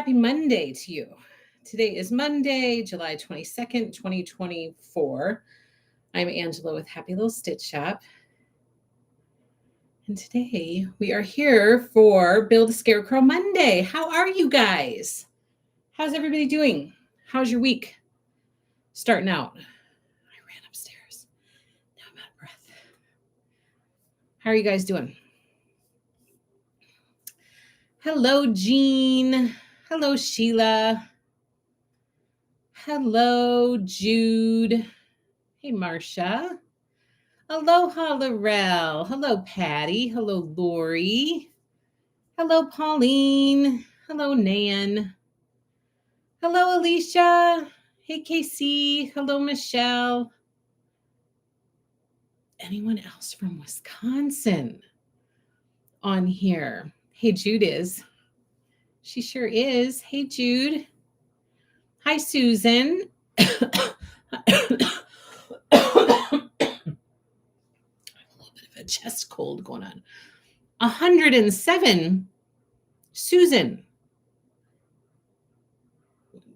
happy Monday to you. Today is Monday, July 22nd, 2024. I'm Angela with Happy Little Stitch Shop. And today we are here for Build a Scarecrow Monday. How are you guys? How's everybody doing? How's your week starting out? I ran upstairs. Now I'm out of breath. How are you guys doing? Hello, Jean. Hello, Sheila. Hello, Jude. Hey, Marcia. Aloha, Laurel. Hello, Patty. Hello, Lori. Hello, Pauline. Hello, Nan. Hello, Alicia. Hey, Casey. Hello, Michelle. Anyone else from Wisconsin on here? Hey, Jude is. She sure is. Hey, Jude. Hi, Susan. A chest cold going on. 107. Susan.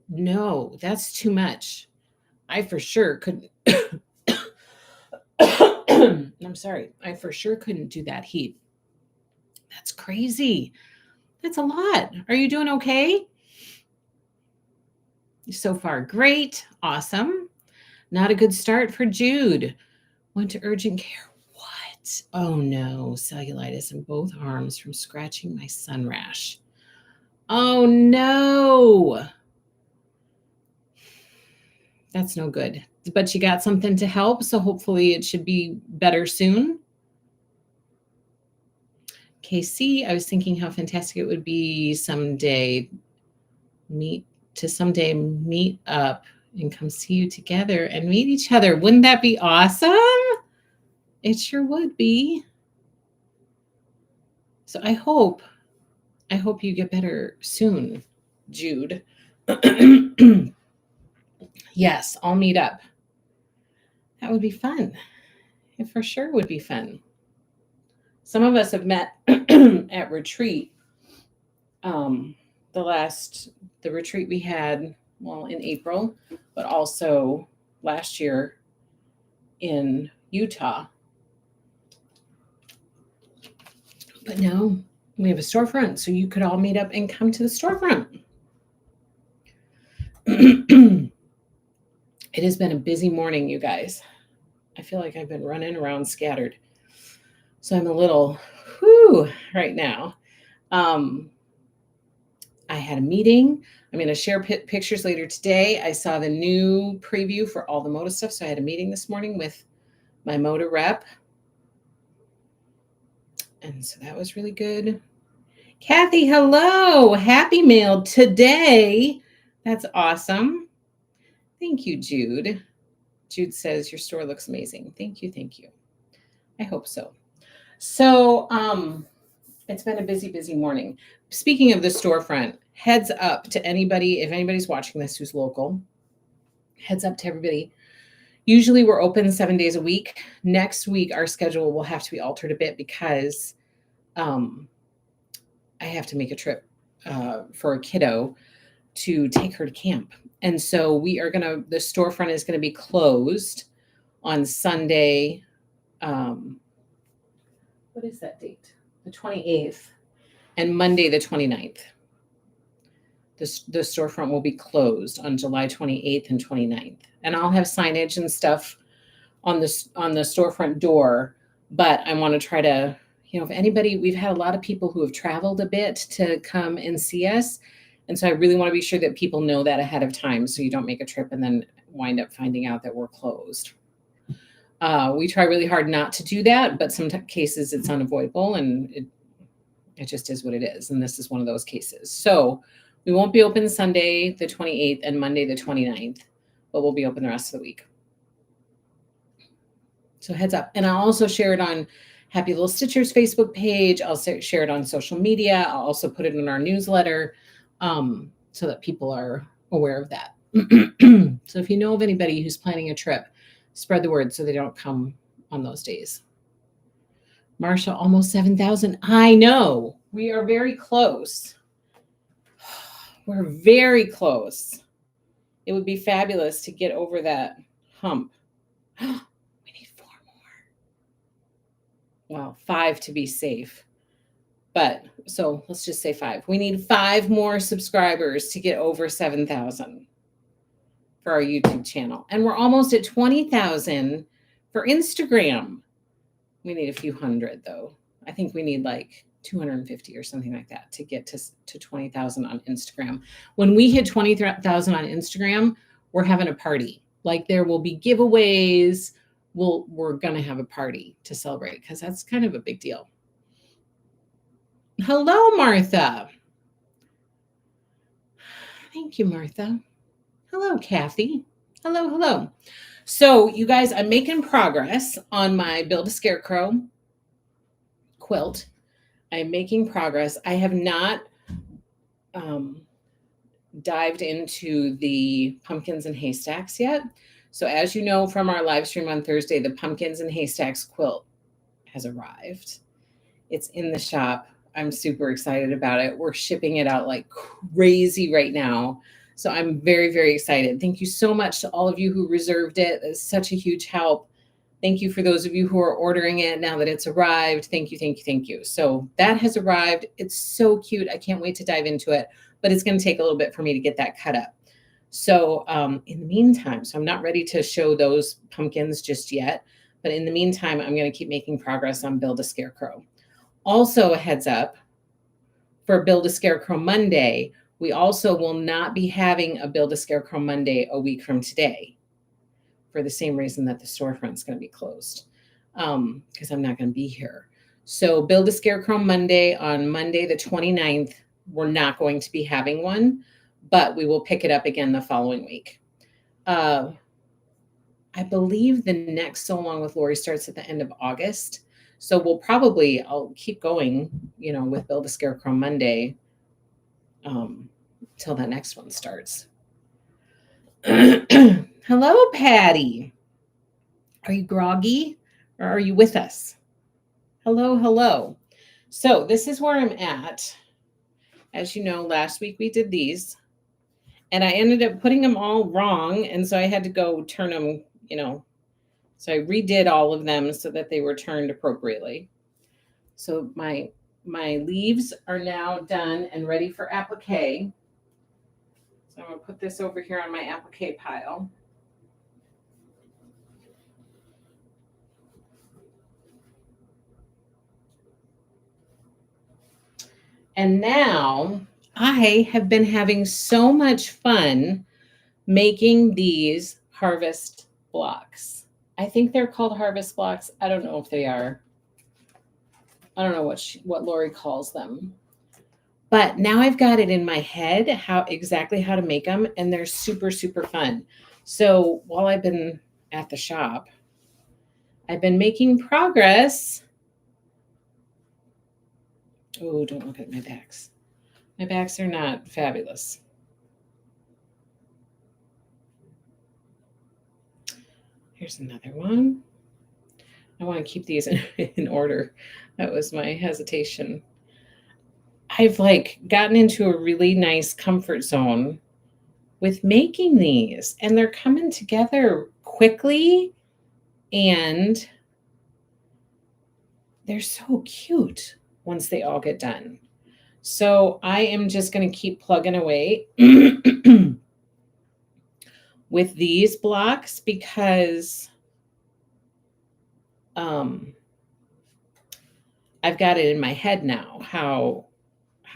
No, that's too much. I for sure couldn't. I'm sorry. I for sure couldn't do that heat. That's crazy. That's a lot. Are you doing okay? So far, great. Awesome. Not a good start for Jude. Went to urgent care. What? Oh no, cellulitis in both arms from scratching my sun rash. Oh no. That's no good. But you got something to help, so hopefully it should be better soon. KC, I was thinking how fantastic it would be someday meet up and come see you together and meet each other. Wouldn't that be awesome? It sure would be. So I hope you get better soon, Jude. Yes, I'll meet up. That would be fun. It for sure would be fun. Some of us have met at retreat. The retreat we had, in April, but also last year in Utah. But now we have a storefront, so you could all meet up and come to the storefront. It has been a busy morning, you guys. I feel like I've been running around scattered. So I'm a little right now. I had a meeting. I'm going to share pictures later today. I saw the new preview for all the Moda stuff. So I had a meeting this morning with my Moda rep. And so that was really good. Kathy, hello. Happy mail today. That's awesome. Thank you, Jude. Jude says your store looks amazing. Thank you. Thank you. I hope so. So it's been a busy morning. Speaking of the storefront, heads up to anybody, if anybody's watching this who's local, heads up to everybody. Usually we're open 7 days a week. Next week, our schedule will have to be altered a bit because I have to make a trip for a kiddo to take her to camp. And so the storefront is going to be closed on Sunday. What is that date? The 28th and Monday, the 29th. The storefront will be closed on July 28th and 29th. And I'll have signage and stuff on the storefront door, but I want to try to, if anybody, we've had a lot of people who have traveled a bit to come and see us. And so I really want to be sure that people know that ahead of time so you don't make a trip and then wind up finding out that we're closed. We try really hard not to do that, but some cases it's unavoidable and it just is what it is. And this is one of those cases. So we won't be open Sunday, the 28th and Monday, the 29th, but we'll be open the rest of the week. So heads up. And I'll also share it on Happy Little Stitchers Facebook page. I'll share it on social media. I'll also put it in our newsletter so that people are aware of that. So if you know of anybody who's planning a trip, spread the word so they don't come on those days. Marsha, almost 7,000. I know. We are very close. We're very close. It would be fabulous to get over that hump. We need 4 more. Well, 5 to be safe. But so let's just say 5. We need 5 more subscribers to get over 7,000 for our YouTube channel. And we're almost at 20,000 for Instagram. We need a few hundred though. I think we need like 250 or something like that to get to 20,000 on Instagram. When we hit 20,000 on Instagram, we're having a party. Like there will be giveaways. We're going to have a party to celebrate because that's kind of a big deal. Hello, Martha. Thank you, Martha. Hello, Kathy. Hello, hello. So you guys, I'm making progress on my Build a Scarecrow quilt. I'm making progress. I have not dived into the pumpkins and haystacks yet. So as you know from our live stream on Thursday, the pumpkins and haystacks quilt has arrived. It's in the shop. I'm super excited about it. We're shipping it out like crazy right now. So I'm very, very excited. Thank you so much to all of you who reserved it. It's such a huge help. Thank you for those of you who are ordering it now that it's arrived. Thank you, thank you, thank you. So that has arrived. It's so cute. I can't wait to dive into it, but it's going to take a little bit for me to get that cut up. So in the meantime, so I'm not ready to show those pumpkins just yet, but in the meantime, I'm going to keep making progress on Build a Scarecrow. Also a heads up for Build a Scarecrow Monday, we also will not be having a Build a Scarecrow Monday a week from today for the same reason that the storefront's going to be closed because I'm not going to be here. So Build a Scarecrow Monday on Monday, the 29th, we're not going to be having one, but we will pick it up again the following week. I believe the next So Long with Lori starts at the end of August. So I'll keep going, with Build a Scarecrow Monday till that next one starts. Hello, Patty. Are you groggy or are you with us? Hello, hello. So this is where I'm at. As you know, last week we did these and I ended up putting them all wrong. And so I had to go turn them, so I redid all of them so that they were turned appropriately. So my leaves are now done and ready for applique. So I'm going to put this over here on my applique pile. And now I have been having so much fun making these harvest blocks. I think they're called harvest blocks. I don't know if they are. I don't know what Lori calls them. But now I've got it in my head exactly how to make them, and they're super, super fun. So while I've been at the shop, I've been making progress. Oh, don't look at my backs. My backs are not fabulous. Here's another one. I want to keep these in order. That was my hesitation. I've gotten into a really nice comfort zone with making these, and they're coming together quickly and they're so cute once they all get done. So I am just going to keep plugging away with these blocks because I've got it in my head now how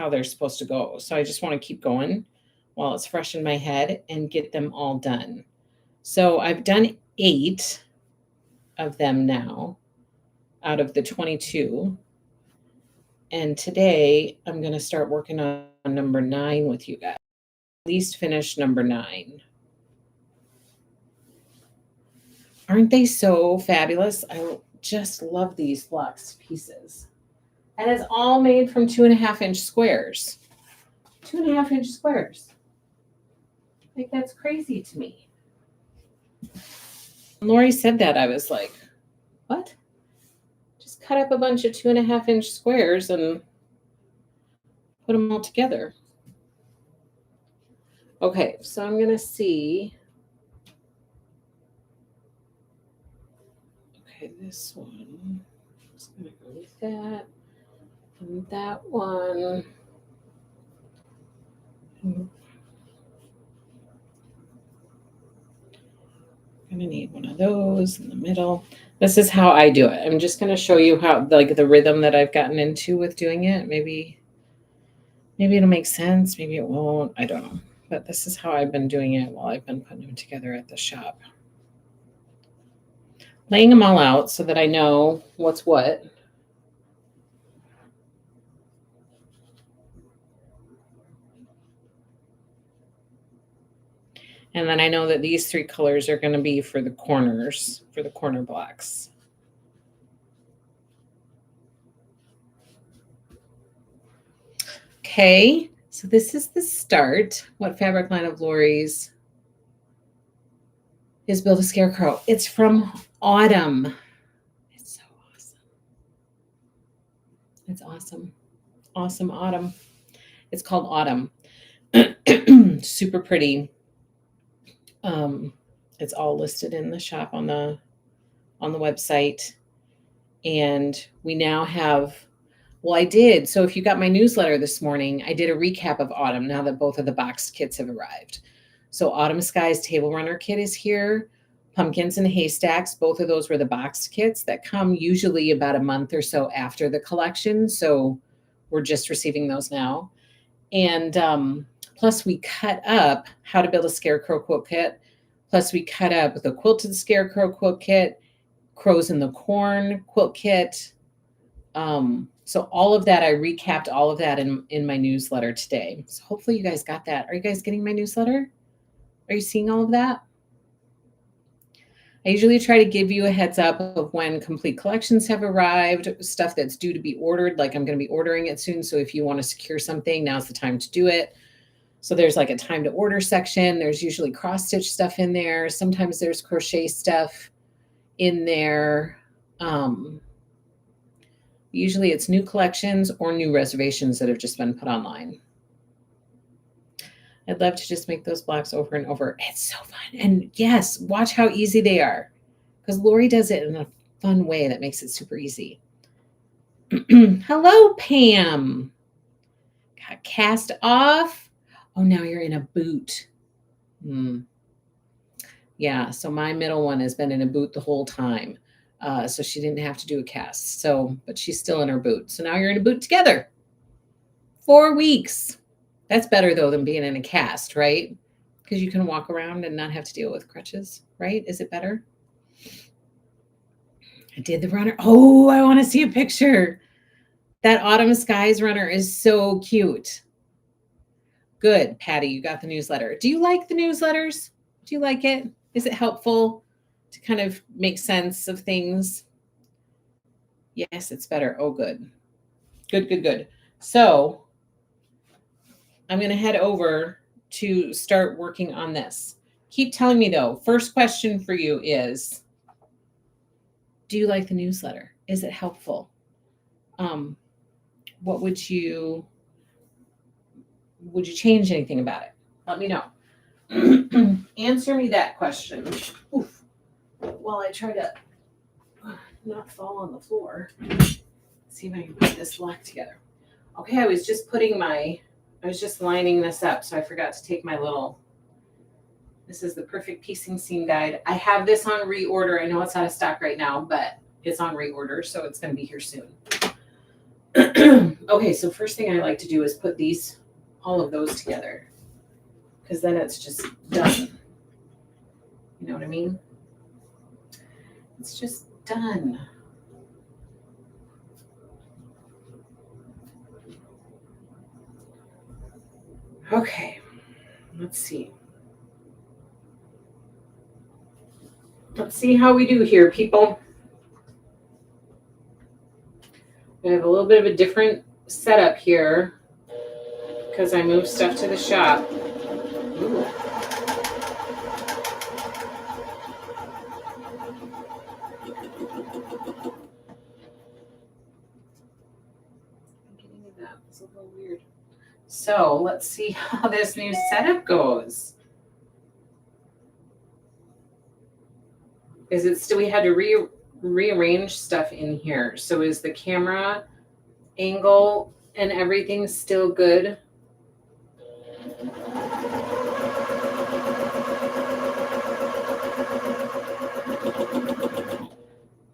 they're supposed to go. So I just want to keep going while it's fresh in my head and get them all done. So I've done 8 of them now out of the 22. And today I'm going to start working on number 9 with you guys. At least finish number 9. Aren't they so fabulous? I just love these blocks pieces. And it's all made from 2.5-inch squares. 2.5-inch squares. That's crazy to me. When Lori said that, I was like, what? Just cut up a bunch of 2.5-inch squares and put them all together. Okay, so I'm gonna see. Okay, this one. Just gonna go with that and that one. I'm gonna need one of those in the middle. This is how I do it. I'm just gonna show you how, like, the rhythm that I've gotten into with doing it. Maybe it'll make sense. Maybe it won't. I don't know. But this is how I've been doing it while I've been putting them together at the shop. Laying them all out so that I know what's what. And then I know that these 3 colors are going to be for the corners, for the corner blocks. Okay, so this is the start. What fabric line of Lori's is Build a Scarecrow? It's from Autumn. It's so awesome. It's awesome. Awesome Autumn. It's called Autumn. Super pretty. It's all listed in the shop on the website. And we now have, well, I did. So if you got my newsletter this morning, I did a recap of Autumn now that both of the boxed kits have arrived. So Autumn Skies Table Runner kit is here. Pumpkins and Haystacks, both of those were the boxed kits that come usually about a month or so after the collection. So we're just receiving those now. And plus we cut up How to Build a Scarecrow quilt kit. Plus we cut up the Quilted Scarecrow quilt kit, Crows in the Corn quilt kit. So all of that, I recapped all of that in my newsletter today. So hopefully you guys got that. Are you guys getting my newsletter? Are you seeing all of that? I usually try to give you a heads up of when complete collections have arrived, stuff that's due to be ordered, like I'm going to be ordering it soon. So if you want to secure something, now's the time to do it. So there's like a time to order section. There's usually cross stitch stuff in there. Sometimes there's crochet stuff in there. Usually it's new collections or new reservations that have just been put online. I'd love to just make those blocks over and over. It's so fun. And yes, watch how easy they are, because Lori does it in a fun way that makes it super easy. Hello, Pam. Got cast off. Oh, now you're in a boot. Yeah, so my middle one has been in a boot the whole time. So she didn't have to do a cast. So, but she's still in her boot. So now you're in a boot together. 4 weeks. That's better, though, than being in a cast, right? Because you can walk around and not have to deal with crutches, right? Is it better? I did the runner. Oh, I want to see a picture. That Autumn Skies runner is so cute. Good, Patty, you got the newsletter. Do you like the newsletters? Do you like it? Is it helpful to kind of make sense of things? Yes, it's better. Oh, good. Good, good, good. So I'm going to head over to start working on this. Keep telling me, though. First question for you is, do you like the newsletter? Is it helpful? What would you change anything about it? Let me know. Answer me that question. Oof. While I try to not fall on the floor. See if I can put this block together. Okay, I was just lining this up, so I forgot to take my little, this is the Perfect Piecing Seam Guide. I have this on reorder. I know it's out of stock right now, but it's on reorder, so it's going to be here soon. Okay, so first thing I like to do is put all of those together, because then it's just done. You know what I mean? It's just done. Okay, let's see. Let's see how we do here, people. We have a little bit of a different setup here because I moved stuff to the shop. Ooh. That was a little weird. So let's see how this new setup goes. Is it still, we had to rearrange stuff in here. So is the camera angle and everything still good?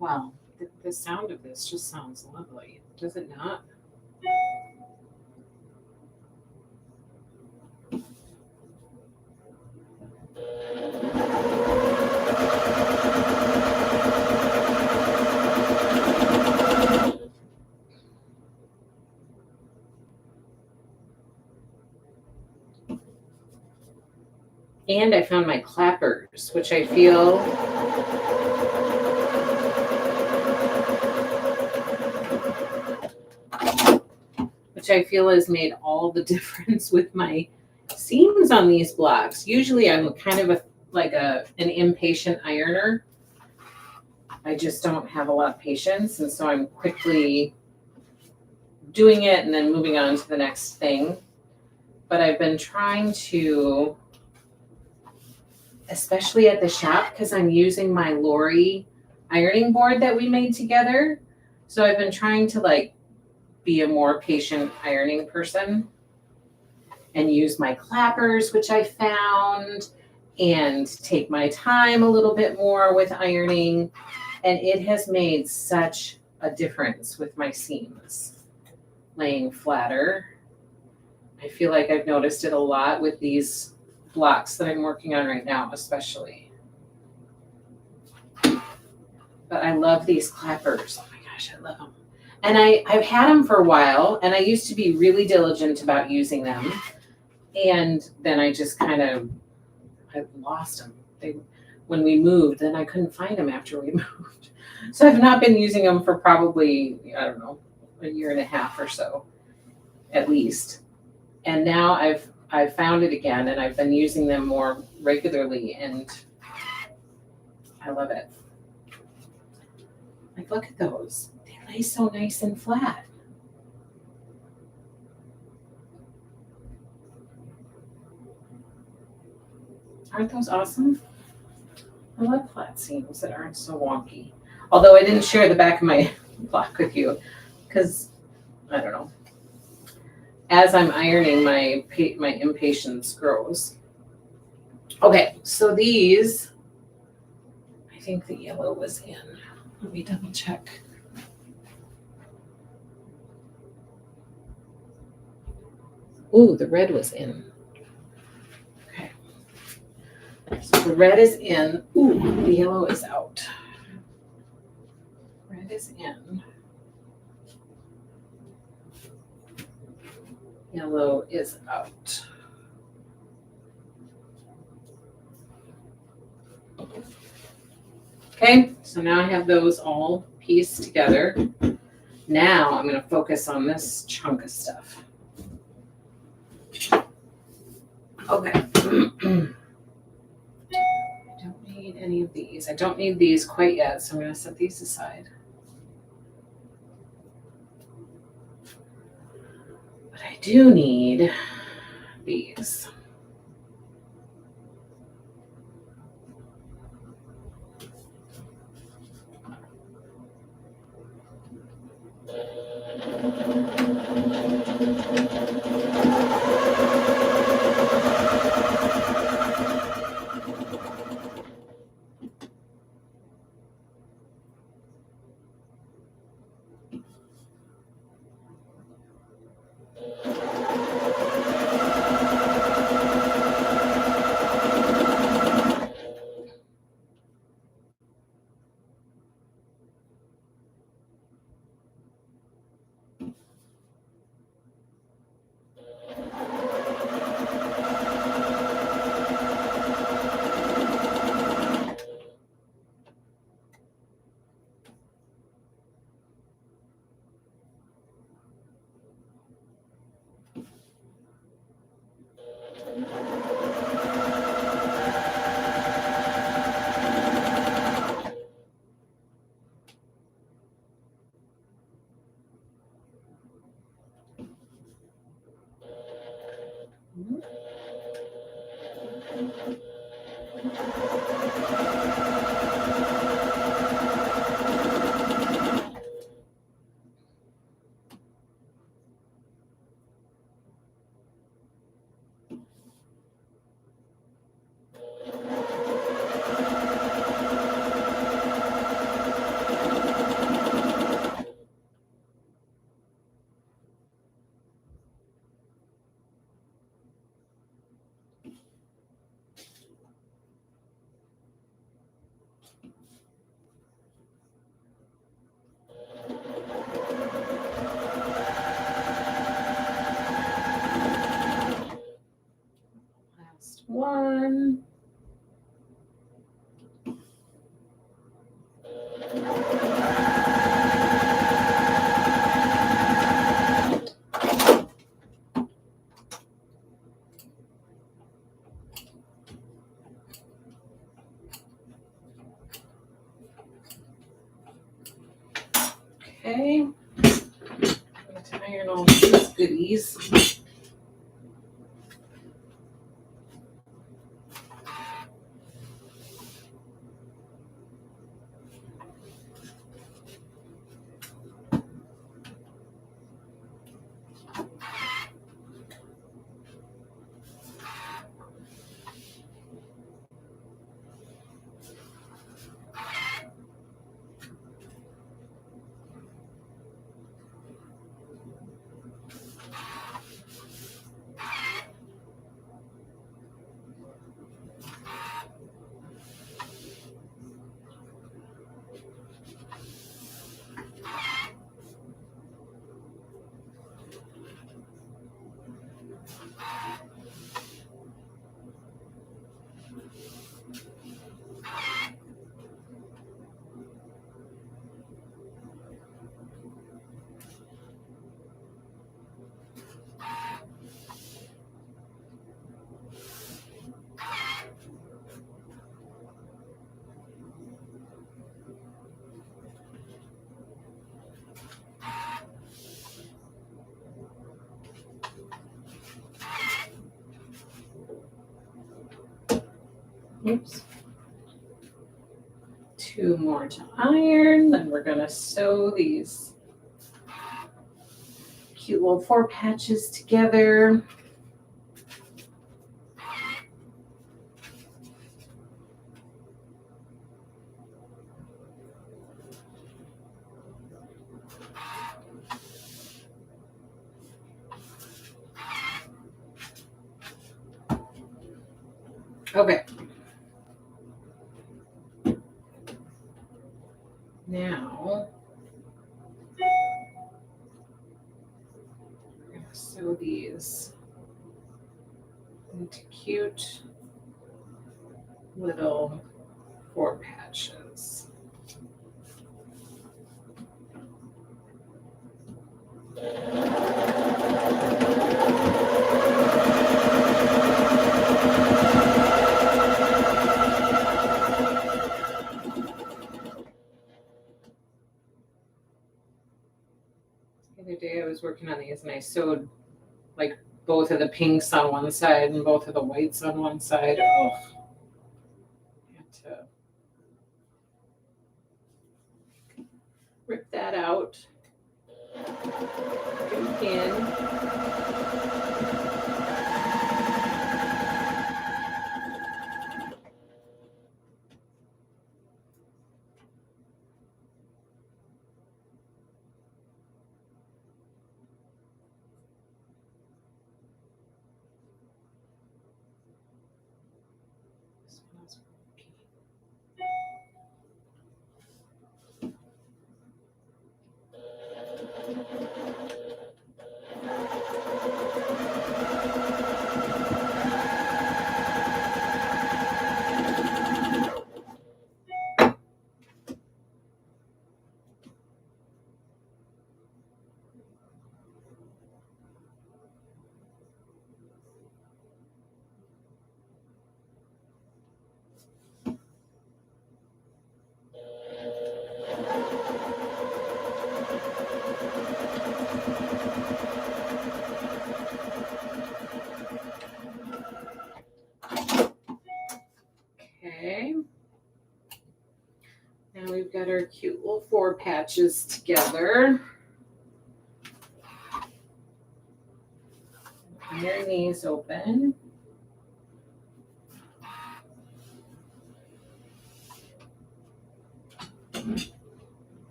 Wow, the sound of this just sounds lovely, does it not? And I found my clappers, which I feel has made all the difference with my seams on these blocks. Usually I'm kind of an impatient ironer. I just don't have a lot of patience, and so I'm quickly doing it and then moving on to the next thing. But I've been trying to, especially at the shop, because I'm using my Lori ironing board that we made together. So I've been trying to be a more patient ironing person and use my clappers, which I found, and take my time a little bit more with ironing. And it has made such a difference with my seams laying flatter. I feel like I've noticed it a lot with these blocks that I'm working on right now, especially. But I love these clappers. Oh my gosh, I love them. And I've had them for a while, and I used to be really diligent about using them. And then I just I lost them. When we moved, then I couldn't find them after we moved. So I've not been using them for probably, I don't know, a year and a half or so, at least. And now I've found it again, and I've been using them more regularly, and I love it. Look at those. They lay so nice and flat. Aren't those awesome? I love flat seams that aren't so wonky. Although I didn't share the back of my block with you because, I don't know, as I'm ironing, my impatience grows. Okay, so these, I think the yellow was in. Let me double check. Ooh, the red was in. Okay. So the red is in. Ooh, the yellow is out. Red is in. Yellow is out. Okay, so now I have those all pieced together. Now I'm going to focus on this chunk of stuff. Okay. I don't need any of these. I don't need these quite yet, so I'm going to set these aside. But I do need these. Okay. I'm going to iron all these goodies. Oops. 2 more to iron. Then we're going to sew these cute little 4 patches together. Okay. Now, we're going to sew these into cute little 4 patches. The other day I was working on these and I sewed like both of the pinks on one side and both of the whites on one side. Oh, I had to rip that out. Get a pin. This one is working. Okay. Now we've got our cute little 4 patches together. Iron these open.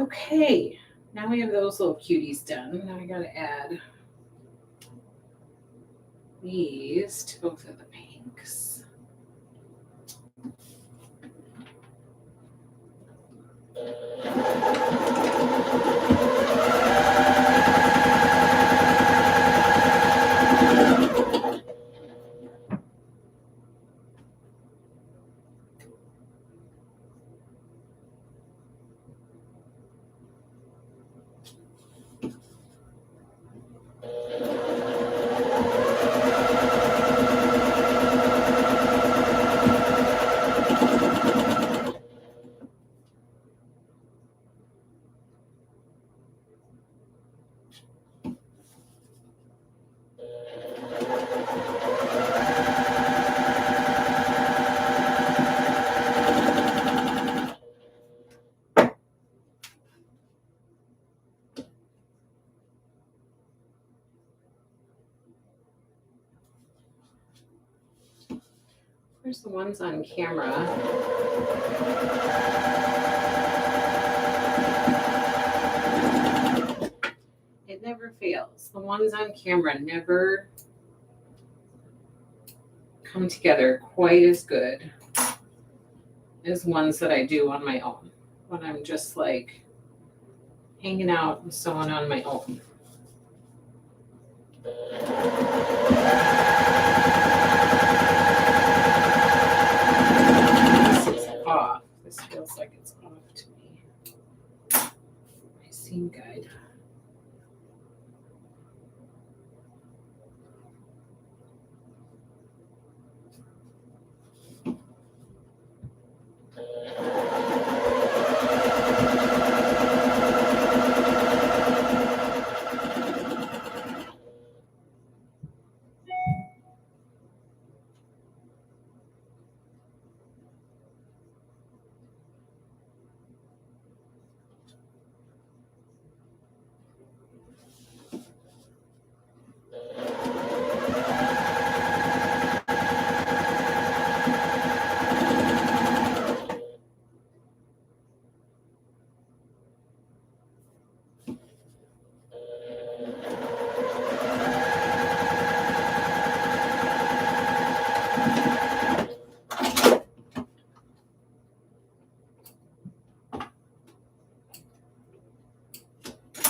Okay, now we have those little cuties done. Now I gotta add these to both of the pinks. Where's the ones on camera? It never fails. The ones on camera never come together quite as good as ones that I do on my own when I'm just like hanging out and sewing on my own. Off. This feels like it's off to me. My seam guide.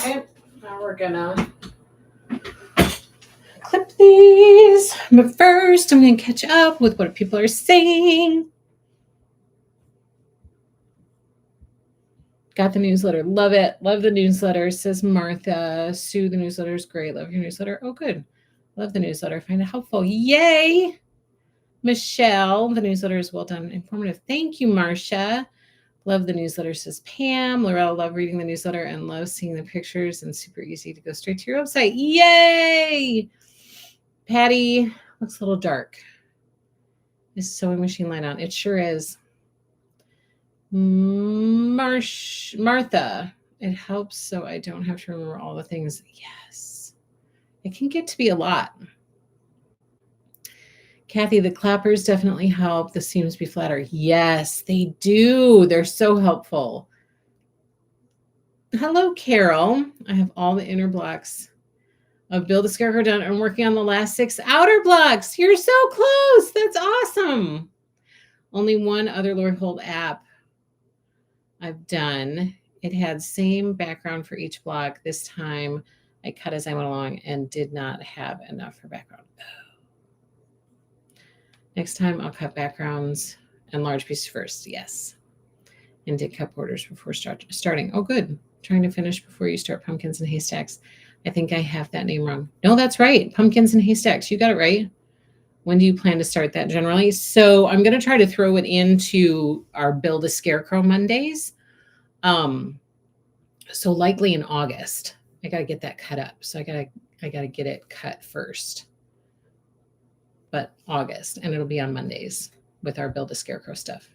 Okay, now we're gonna clip these. But first, I'm gonna catch up with what people are saying. Got the newsletter. Love it. Love the newsletter, says Martha. Sue, the newsletter is great. Love your newsletter. Oh, good. Love the newsletter. Find it helpful. Yay. Michelle, the newsletter is well done and informative. Thank you, Marcia. Love the newsletter, says Pam. Laurel, love reading the newsletter and love seeing the pictures and super easy to go straight to your website. Yay. Patty, looks a little dark. Is sewing machine light on? It sure is. Martha, it helps so I don't have to remember all the things. Yes, it can get to be a lot. Kathy, the clappers definitely help the seams be flatter. Yes, they do. They're so helpful. Hello, Carol. I have all the inner blocks of Build a Scarecrow done. I'm working on the last 6 outer blocks. You're so close. That's awesome. Only one other Lord Hold app I've done. It had same background for each block. This time I cut as I went along and did not have enough for background. Next time I'll cut backgrounds and large pieces first. Yes. And did cut borders before starting. Oh, good. Trying to finish before you start pumpkins and haystacks. I think I have that name wrong. No, that's right. Pumpkins and haystacks. You got it right. When do you plan to start that generally? So I'm going to try to throw it into our Build a Scarecrow Mondays. So likely in August. I got to get that cut up. So I got to get it cut first. But August, and it'll be on Mondays with our Build a Scarecrow stuff.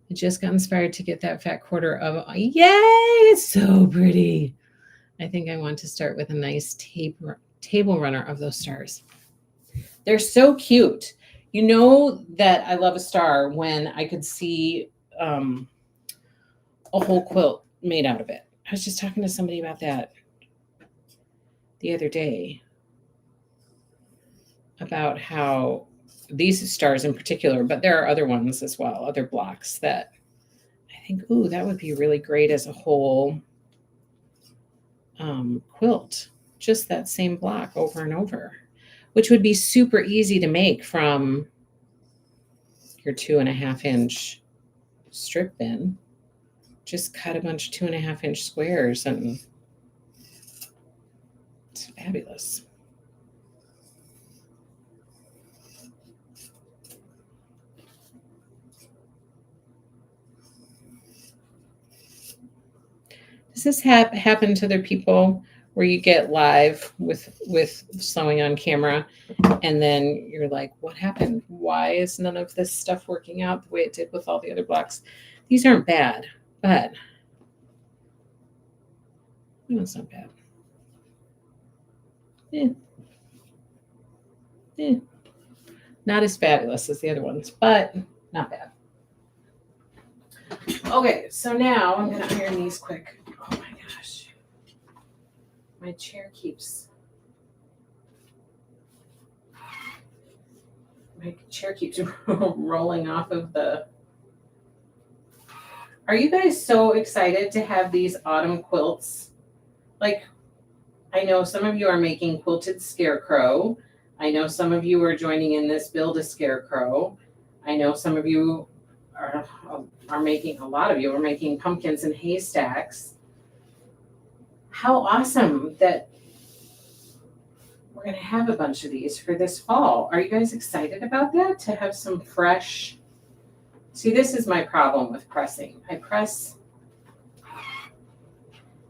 I just got inspired to get that fat quarter of, yay, it's so pretty. I think I want to start with a nice table runner of those stars. They're so cute. You know that I love a star when I could see a whole quilt made out of it. I was just talking to somebody about that the other day, about how these stars in particular, but there are other ones as well, other blocks that I think, ooh, that would be really great as a whole quilt, just that same block over and over, which would be super easy to make from your 2.5-inch strip bin. Just cut a bunch of 2.5-inch squares and it's fabulous. Does this happen to other people where you get live with sewing on camera and then you're like, what happened? Why is none of this stuff working out the way it did with all the other blocks? These aren't bad, but no, it's not bad. Not as fabulous as the other ones, but not bad. Okay, so now I'm going to iron these quick. Oh my gosh. My chair keeps rolling off of the... Are you guys so excited to have these autumn quilts? Like, I know some of you are making quilted Scarecrow. I know some of you are joining in this build a Scarecrow. I know some of you are making, a lot of you are making pumpkins and haystacks. How awesome that we're going to have a bunch of these for this fall. Are you guys excited about that? To have some fresh... See, this is my problem with pressing. I press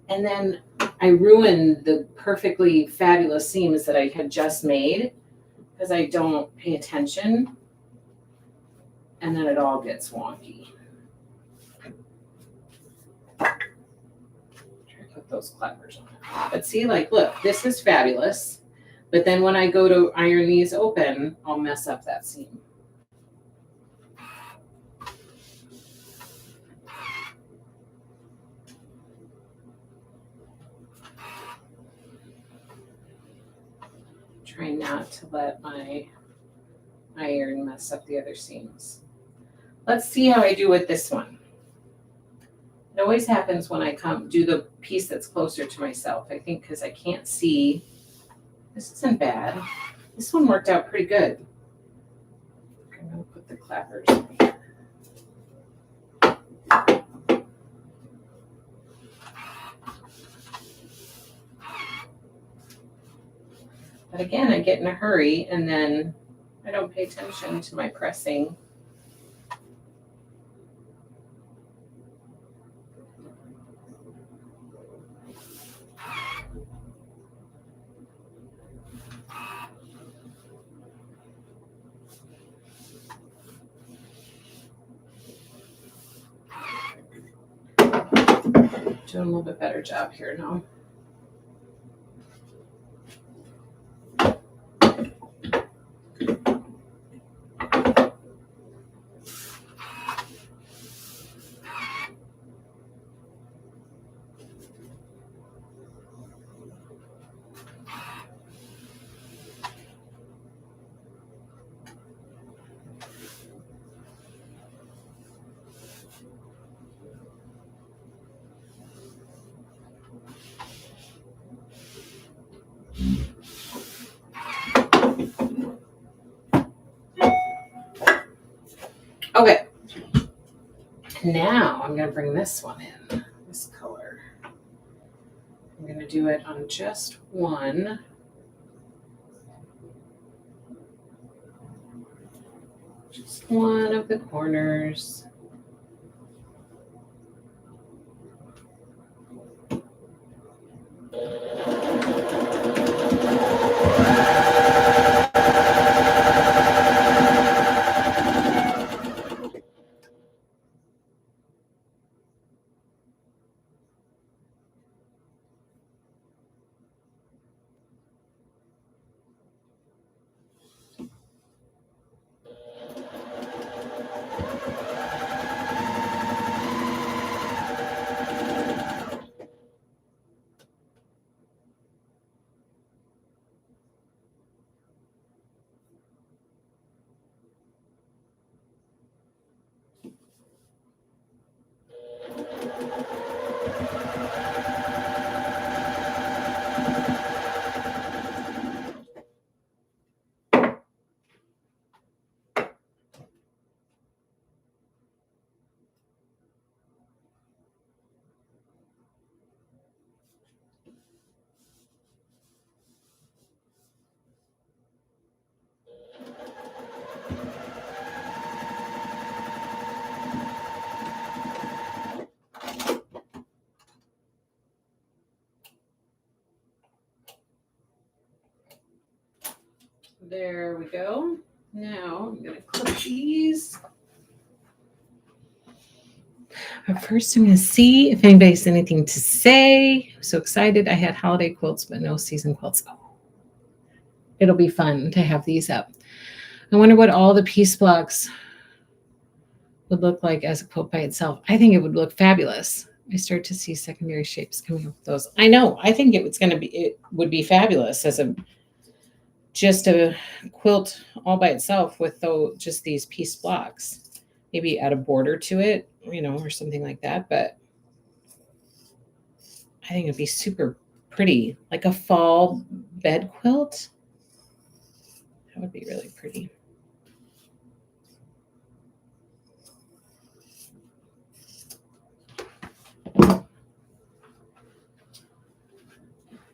and then I ruin the perfectly fabulous seams that I had just made because I don't pay attention, and then it all gets wonky. Try to put those clappers on. But see, like, look, this is fabulous, but then when I go to iron these open, I'll mess up that seam. Try not to let my iron mess up the other seams. Let's see how I do with this one. It always happens when I come do the piece that's closer to myself, I think, because I can't see. This isn't bad. This one worked out pretty good. I'm going to put the clappers in here. But again, I get in a hurry and then I don't pay attention to my pressing. Doing a little bit better job here now. Okay, now I'm going to bring this one in, this color. I'm going to do it on just one. Just one of the corners. There we go. Now I'm going to clip these. But first, I'm going to see if anybody has anything to say. I'm so excited. I had holiday quilts, but no season quilts. Oh, it'll be fun to have these up. I wonder what all the piece blocks would look like as a quilt by itself. I think it would look fabulous. I start to see secondary shapes coming up with those. I know. I think it would be fabulous as just a quilt all by itself with just these piece blocks. Maybe add a border to it, or something like that. But I think it'd be super pretty, like a fall bed quilt. That would be really pretty.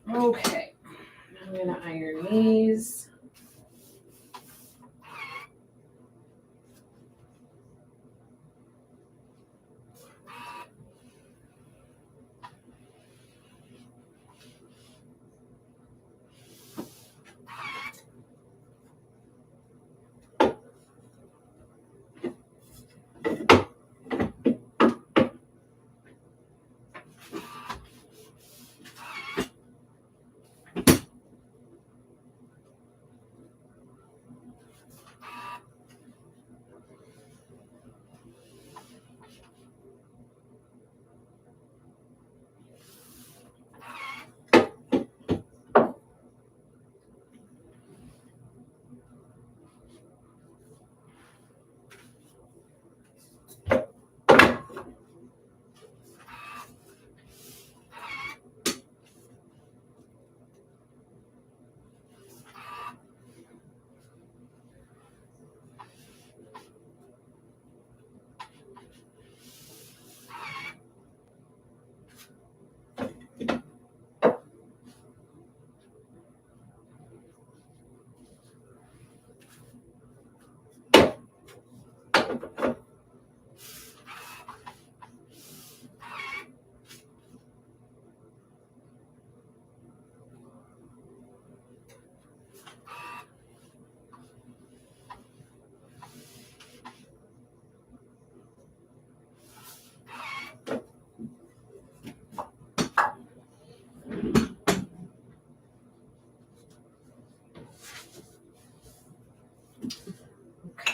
Okay, I'm going to iron these.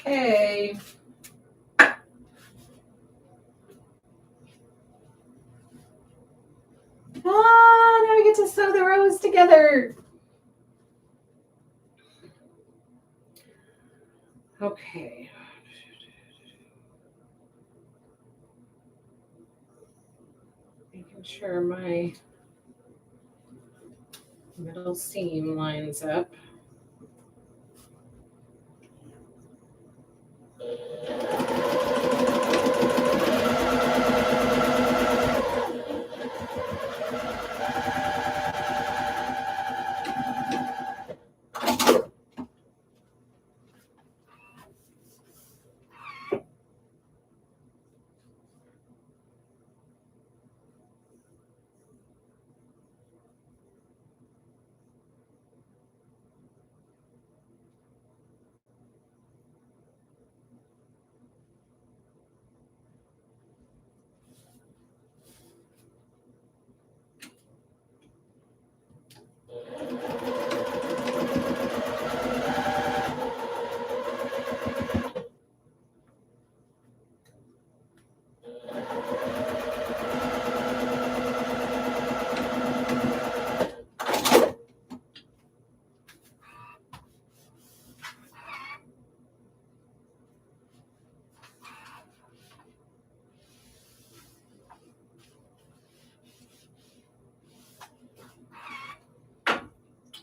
Okay. Now I get to sew the rows together. Okay. Making sure my middle seam lines up.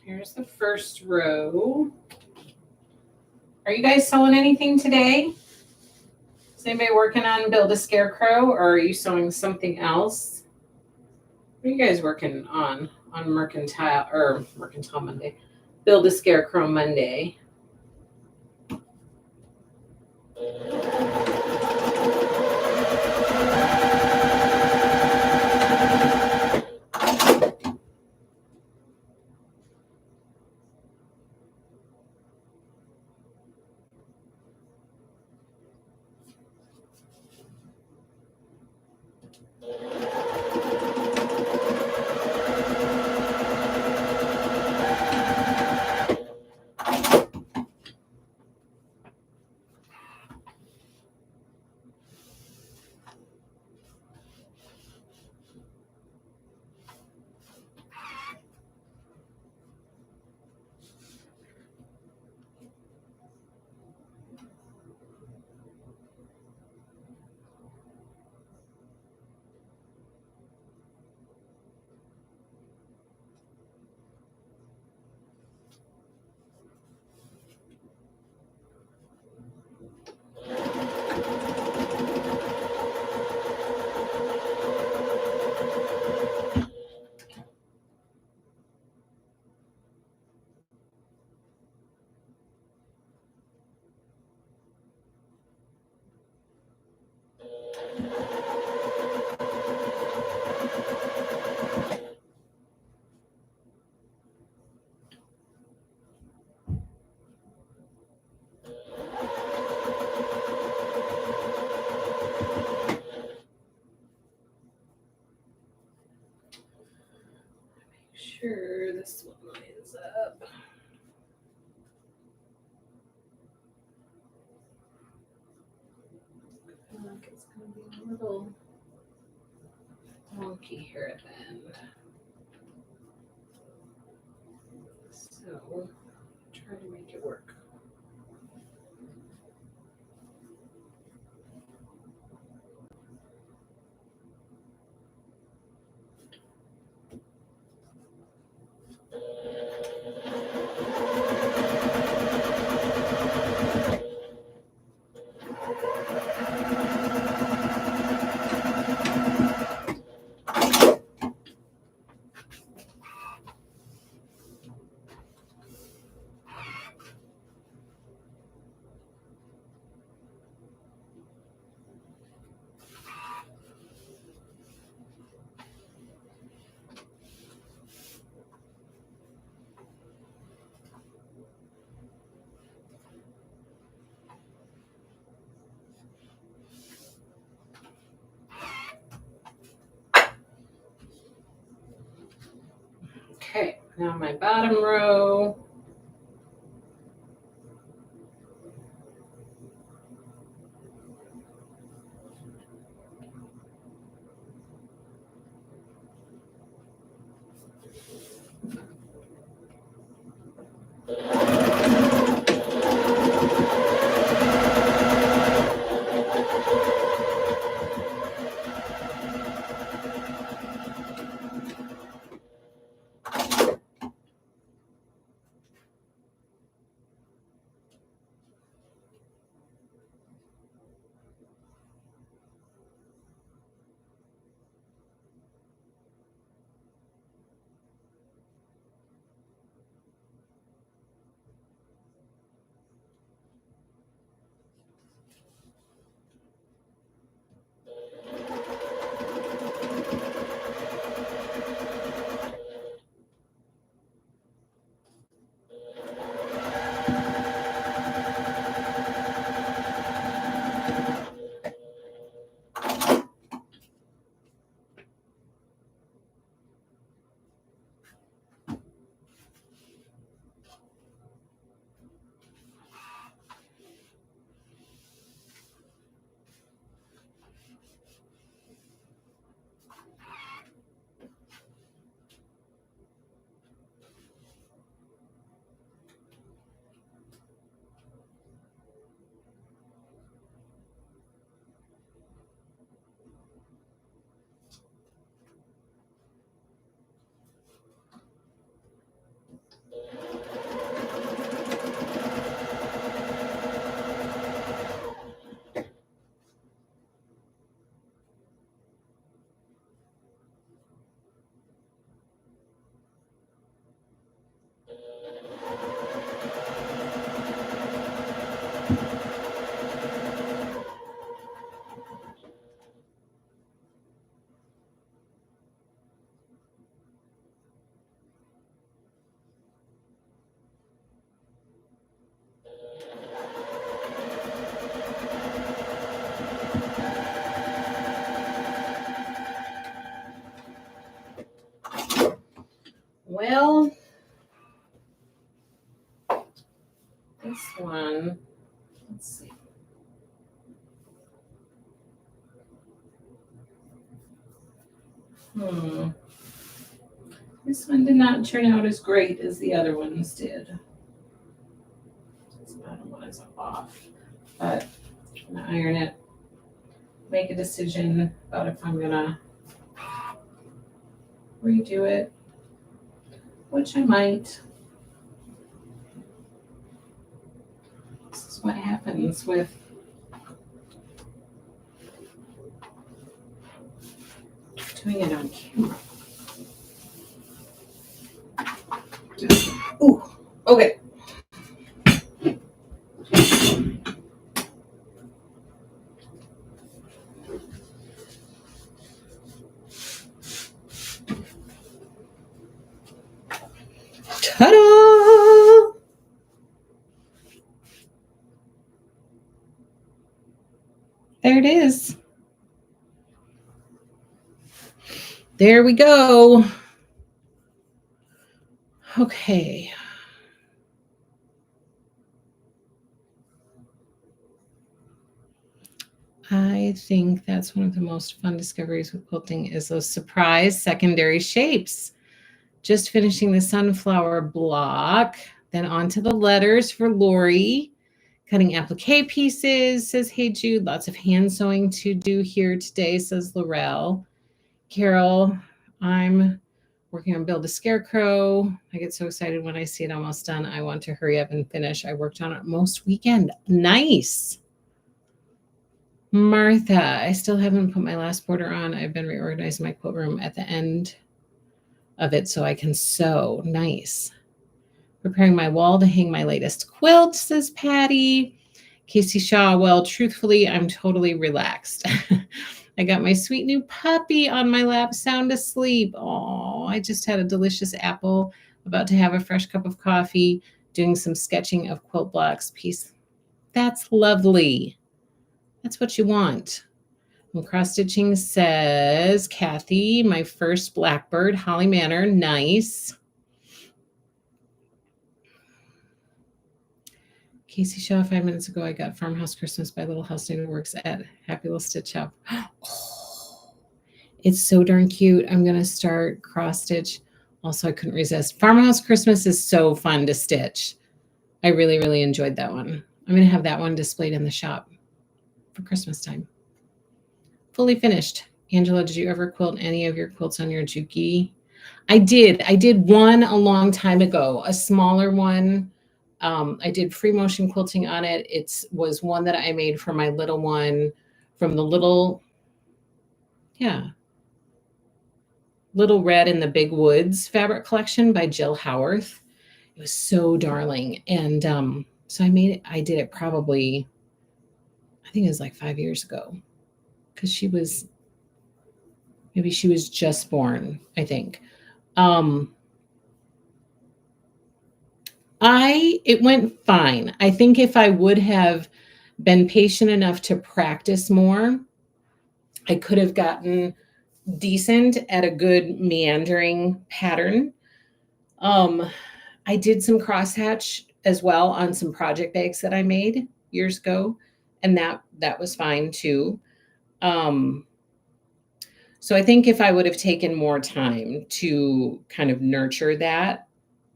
Here's the first row. Are you guys sewing anything today? Is anybody working on Build a Scarecrow, or are you sewing something else? What are you guys working on Mercantile Monday? Build a Scarecrow Monday. Sure, this one lines up. I feel like it's going to be a little wonky here at the end. So, try to make it work. Okay, now my bottom row. Well, this one, let's see. This one did not turn out as great as the other ones did. This bottom one is off, but I'm gonna iron it, make a decision about if I'm gonna redo it, which I might. This is what happens with doing it on camera. Ooh, okay. Ta-da! There it is. There we go. Okay. I think that's one of the most fun discoveries with quilting is those surprise secondary shapes. Just finishing the sunflower block, then onto the letters for Lori. Cutting applique pieces, says Hey Jude. Lots of hand sewing to do here today, says Laurel. Carol, I'm working on Build a Scarecrow. I get so excited when I see it almost done. I want to hurry up and finish. I worked on it most weekend. Nice. Martha, I still haven't put my last border on. I've been reorganizing my quilt room at the end of it so I can sew. Nice. Preparing my wall to hang my latest quilt, says Patty. Casey Shaw, well, truthfully, I'm totally relaxed. I got my sweet new puppy on my lap, sound asleep. Oh, I just had a delicious apple, about to have a fresh cup of coffee, doing some sketching of quilt blocks. Peace. That's lovely. That's what you want. And cross stitching says, Kathy, my first Blackbird, Holly Manor, nice. Casey Shaw, 5 minutes ago, I got Farmhouse Christmas by Little House Knitting Works at Happy Little Stitch Shop. Oh, it's so darn cute. I'm going to start cross stitch. Also, I couldn't resist. Farmhouse Christmas is so fun to stitch. I really, really enjoyed that one. I'm going to have that one displayed in the shop for Christmas time. Fully finished. Angela, did you ever quilt any of your quilts on your Juki? I did. I did one a long time ago, a smaller one. I did free motion quilting on it. It was one that I made for my little one from the Little Red in the Big Woods fabric collection by Jill Howarth. It was so darling. And so I did it probably, I think it was like 5 years ago, because maybe she was just born, I think. It went fine. I think if I would have been patient enough to practice more, I could have gotten decent at a good meandering pattern. I did some crosshatch as well on some project bags that I made years ago, and that was fine too. So I think if I would have taken more time to kind of nurture that,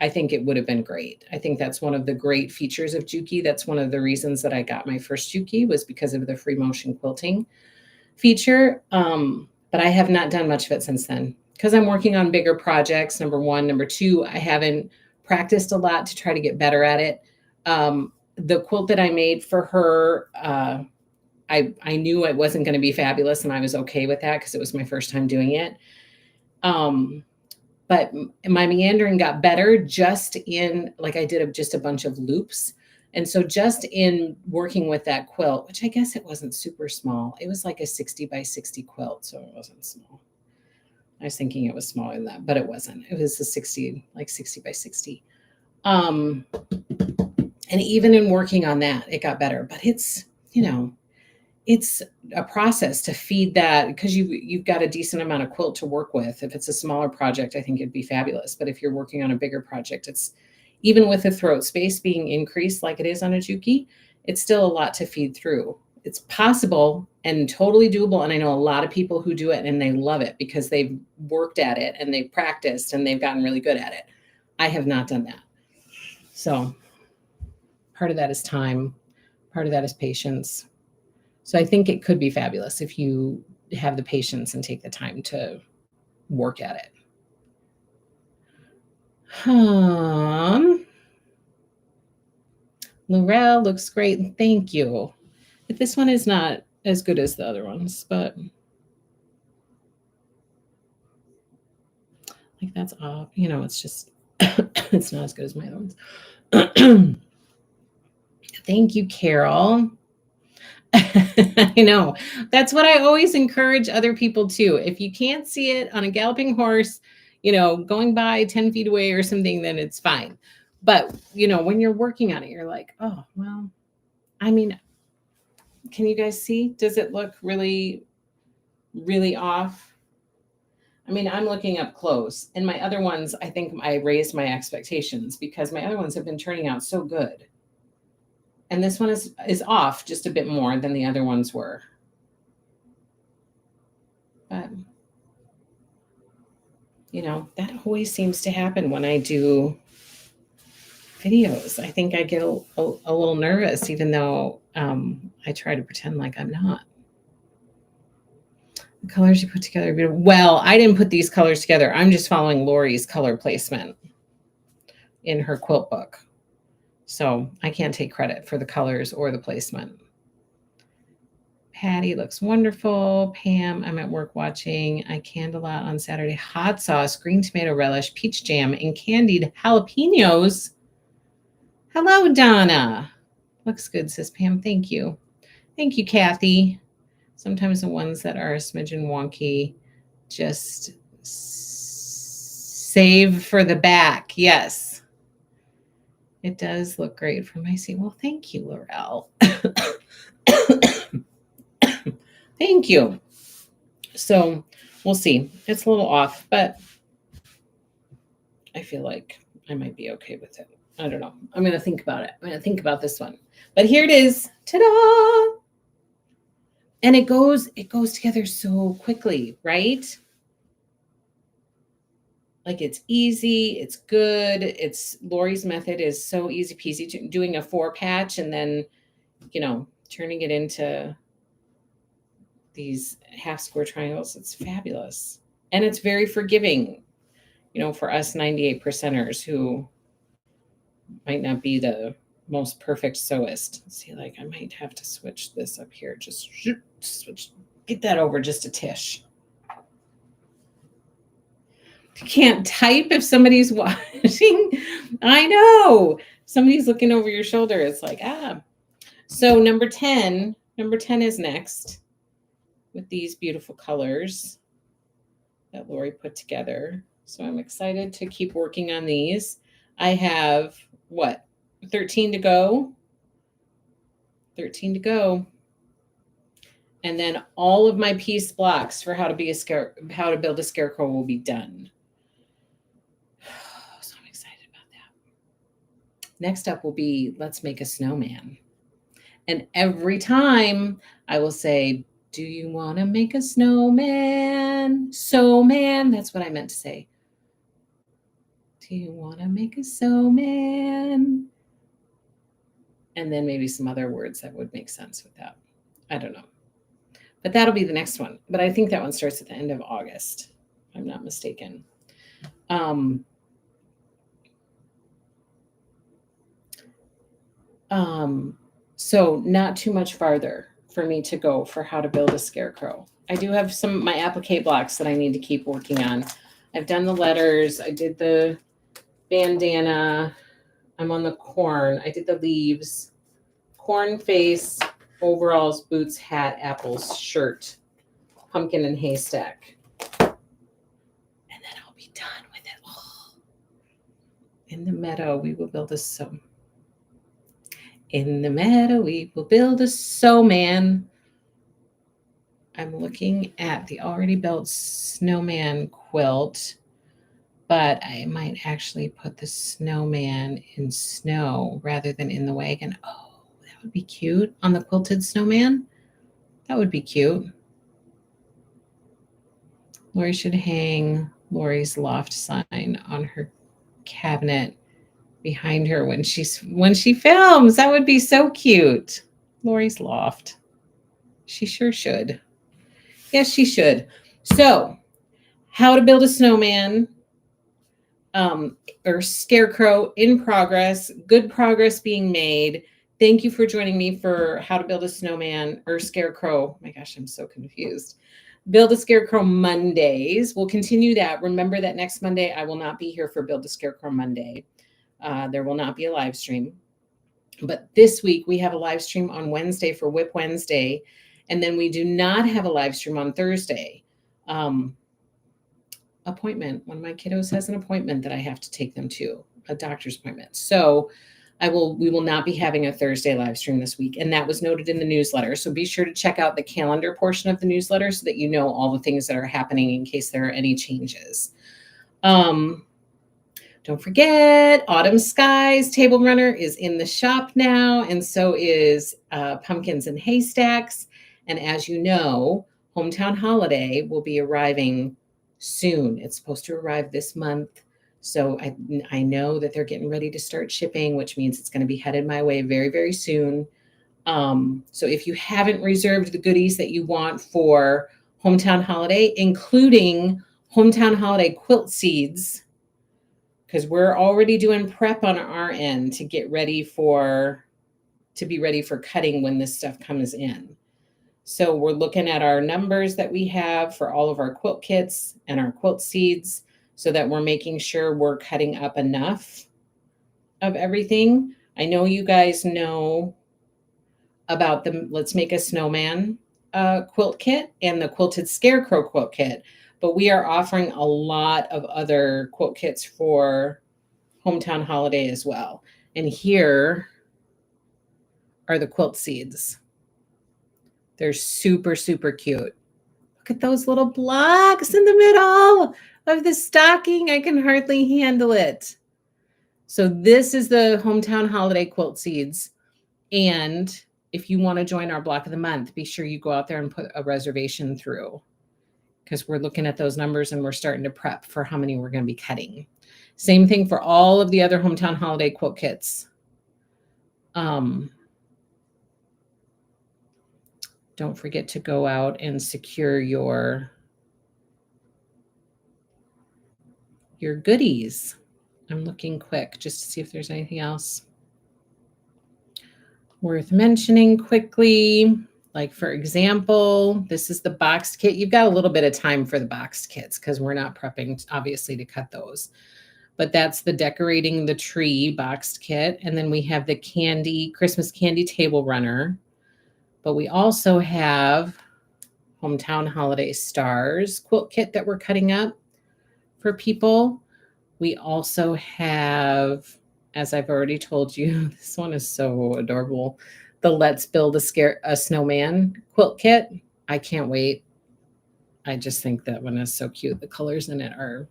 I think it would have been great. I think that's one of the great features of Juki. That's one of the reasons that I got my first Juki, was because of the free motion quilting feature. But I have not done much of it since then because I'm working on bigger projects, number one. Number two, I haven't practiced a lot to try to get better at it. The quilt that I made for her, I knew it wasn't going to be fabulous, and I was okay with that because it was my first time doing it. But my meandering got better just in, like, I did just a bunch of loops. And so just in working with that quilt, which I guess it wasn't super small, it was like a 60 by 60 quilt. So it wasn't small. I was thinking it was smaller than that, but it wasn't. It was a 60 by 60. And even in working on that, it got better. But it's, it's a process to feed that, because you've got a decent amount of quilt to work with. If it's a smaller project, I think it'd be fabulous. But if you're working on a bigger project, it's, even with the throat space being increased like it is on a Juki, it's still a lot to feed through. It's possible and totally doable. And I know a lot of people who do it and they love it because they've worked at it and they've practiced and they've gotten really good at it. I have not done that. So part of that is time, part of that is patience. So I think it could be fabulous if you have the patience and take the time to work at it. Laurel looks great. Thank you. But this one is not as good as the other ones, but like that's off. You know, it's just, it's not as good as my other ones. Thank you, Carol. I know. That's what I always encourage other people to. If you can't see it on a galloping horse, you know, going by 10 feet away or something, then it's fine. But, you know, when you're working on it, you're like, oh, well, I mean, can you guys see? Does it look really, really off? I mean, I'm looking up close. And my other ones, I think I raised my expectations because my other ones have been turning out so good. And this one is off just a bit more than the other ones were. But, you know, that always seems to happen when I do videos. I think I get a little nervous, even though I try to pretend like I'm not. The colors you put together. Well, I didn't put these colors together. I'm just following Lori's color placement in her quilt book. So I can't take credit for the colors or the placement. Patty looks wonderful. Pam, I'm at work watching. I canned a lot on Saturday. Hot sauce, green tomato relish, peach jam, and candied jalapenos. Hello, Donna. Looks good, says Pam. Thank you. Thank you, Kathy. Sometimes the ones that are a smidgen wonky, just save for the back. Yes. It does look great from my seat. Well, thank you, Laurel. Thank you. So we'll see. It's a little off, but I feel like I might be okay with it. I don't know. I'm going to think about it. I'm going to think about this one. But here it is. Ta-da! And it goes together so quickly, right? Like it's easy, it's good. It's Lori's method is so easy peasy, doing a 4 patch and then, you know, turning it into these half square triangles. It's fabulous. And it's very forgiving, you know, for us 98%ers who might not be the most perfect sewist. See, like I might have to switch this up here. Just switch, get that over just a tish. You can't type if somebody's watching. I know. Somebody's looking over your shoulder. It's like, So number 10 is next with these beautiful colors that Lori put together. So I'm excited to keep working on these. I have 13 to go. 13 to go. And then all of my piece blocks for how to build a scarecrow will be done. So I'm excited about that. Next up will be let's make a snowman. And every time I will say, do you want to make a snowman? So-man. That's what I meant to say. Do you want to make a snowman? And then maybe some other words that would make sense with that. I don't know. But that'll be the next one. But I think that one starts at the end of August, if I'm not mistaken. So not too much farther for me to go for how to build a scarecrow. I do have some of my applique blocks that I need to keep working on. I've done the letters. I did the bandana. I'm on the corn. I did the leaves, corn face, overalls, boots, hat, apples, shirt, pumpkin, and haystack. And then I'll be done with it all. In the meadow, we will build a In the meadow, we will build a snowman. I'm looking at the already built snowman quilt, but I might actually put the snowman in snow rather than in the wagon. Oh, that would be cute on the quilted snowman. That would be cute. Lori should hang Lori's loft sign on her cabinet behind her when she films. That would be so cute. Lori's loft. She sure should. Yes, she should. So, how to build a snowman or scarecrow in progress. Good progress being made. Thank you for joining me for how to build a snowman or scarecrow. Oh my gosh, I'm so confused. Build a Scarecrow Mondays. We'll continue that. Remember that next Monday, I will not be here for Build a Scarecrow Monday. There will not be a live stream. But this week, we have a live stream on Wednesday for Whip Wednesday. And then we do not have a live stream on Thursday. Appointment. One of my kiddos has an appointment that I have to take them to, a doctor's appointment. So we will not be having a Thursday live stream this week. And that was noted in the newsletter. So be sure to check out the calendar portion of the newsletter so that you know all the things that are happening in case there are any changes. Don't forget, Autumn Skies Table Runner is in the shop now. And so is Pumpkins and Haystacks. And as you know, Hometown Holiday will be arriving soon. It's supposed to arrive this month. So I know that they're getting ready to start shipping, which means it's going to be headed my way very, very soon. So if you haven't reserved the goodies that you want for Hometown Holiday, including Hometown Holiday quilt seeds, because we're already doing prep on our end to be ready for cutting when this stuff comes in. So we're looking at our numbers that we have for all of our quilt kits and our quilt seeds so that we're making sure we're cutting up enough of everything. I know you guys know about the Let's Make a Snowman quilt kit and the Quilted Scarecrow quilt kit, but we are offering a lot of other quilt kits for Hometown Holiday as well. And here are the quilt seeds. They're super, super cute. Look at those little blocks in the middle of the stocking. I can hardly handle it. So this is the Hometown Holiday quilt seeds. And if you want to join our block of the month, be sure you go out there and put a reservation through, because we're looking at those numbers and we're starting to prep for how many we're going to be cutting. Same thing for all of the other Hometown Holiday quilt kits. Don't forget to go out and secure your goodies. I'm looking quick just to see if there's anything else worth mentioning quickly. Like, for example, this is the boxed kit. You've got a little bit of time for the boxed kits because we're not prepping, obviously, to cut those. But that's the Decorating the Tree boxed kit. And then we have the Christmas candy table runner. But we also have Hometown Holiday Stars quilt kit that we're cutting up for people. We also have, as I've already told you, this one is so adorable, the Let's Build a Snowman quilt kit. I can't wait. I just think that one is so cute. The colors in it are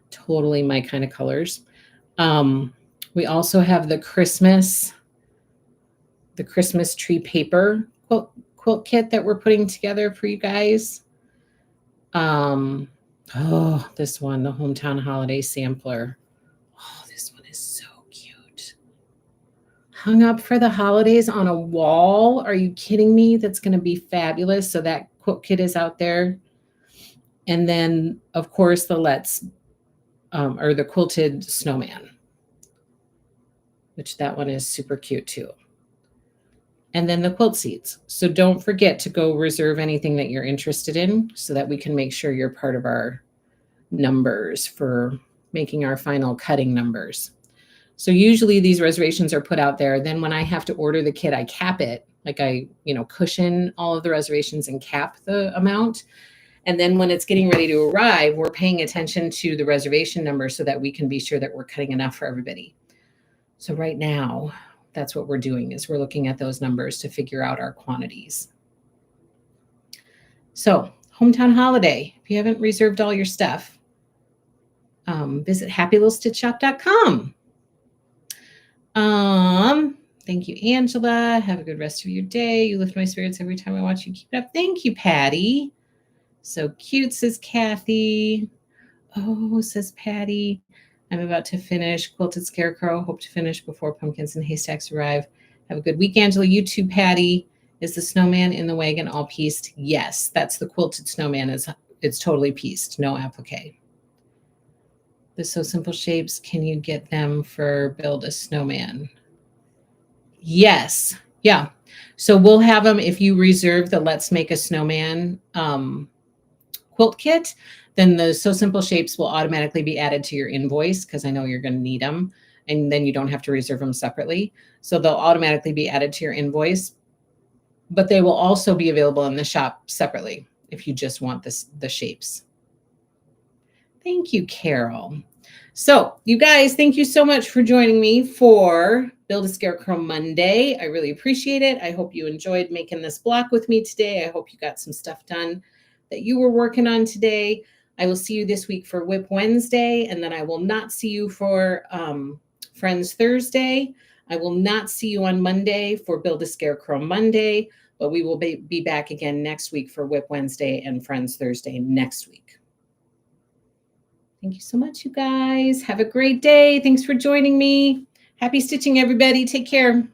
totally my kind of colors. We also have the Christmas tree paper quilt kit that we're putting together for you guys. This one, the Hometown Holiday Sampler. Oh, this one is so cute. Hung up for the holidays on a wall. Are you kidding me? That's going to be fabulous. So that quilt kit is out there. And then, of course, the the Quilted Snowman, which that one is super cute too. And then the quilt seeds. So don't forget to go reserve anything that you're interested in so that we can make sure you're part of our numbers for making our final cutting numbers. So usually these reservations are put out there. Then when I have to order the kit, I cap it. Like I cushion all of the reservations and cap the amount. And then when it's getting ready to arrive, we're paying attention to the reservation number so that we can be sure that we're cutting enough for everybody. So right now, that's what we're doing, is we're looking at those numbers to figure out our quantities. So, hometown holiday. If you haven't reserved all your stuff, visit happylittlestitchshop.com. Thank you, Angela. Have a good rest of your day. You lift my spirits every time I watch you. Keep it up. Thank you, Patty. So cute, says Kathy. Oh, says Patty. I'm about to finish Quilted Scarecrow. Hope to finish before pumpkins and haystacks arrive. Have a good week, Angela. You too, Patty. Is the snowman in the wagon all pieced? Yes, that's the quilted snowman. It's totally pieced, no applique. The So Simple shapes, can you get them for Build a Snowman? Yes. Yeah. So we'll have them if you reserve the Let's Make a Snowman quilt kit, then the So Simple shapes will automatically be added to your invoice because I know you're going to need them. And then you don't have to reserve them separately. So they'll automatically be added to your invoice, but they will also be available in the shop separately if you just want the shapes. Thank you, Carol. So you guys, thank you so much for joining me for Build a Scarecrow Monday. I really appreciate it. I hope you enjoyed making this block with me today. I hope you got some stuff done that you were working on today. I will see you this week for Whip Wednesday, and then I will not see you for Friends Thursday. I will not see you on Monday for Build a Scarecrow Monday, but we will be back again next week for Whip Wednesday and Friends Thursday next week. Thank you so much, you guys. Have a great day. Thanks for joining me. Happy stitching, everybody. Take care.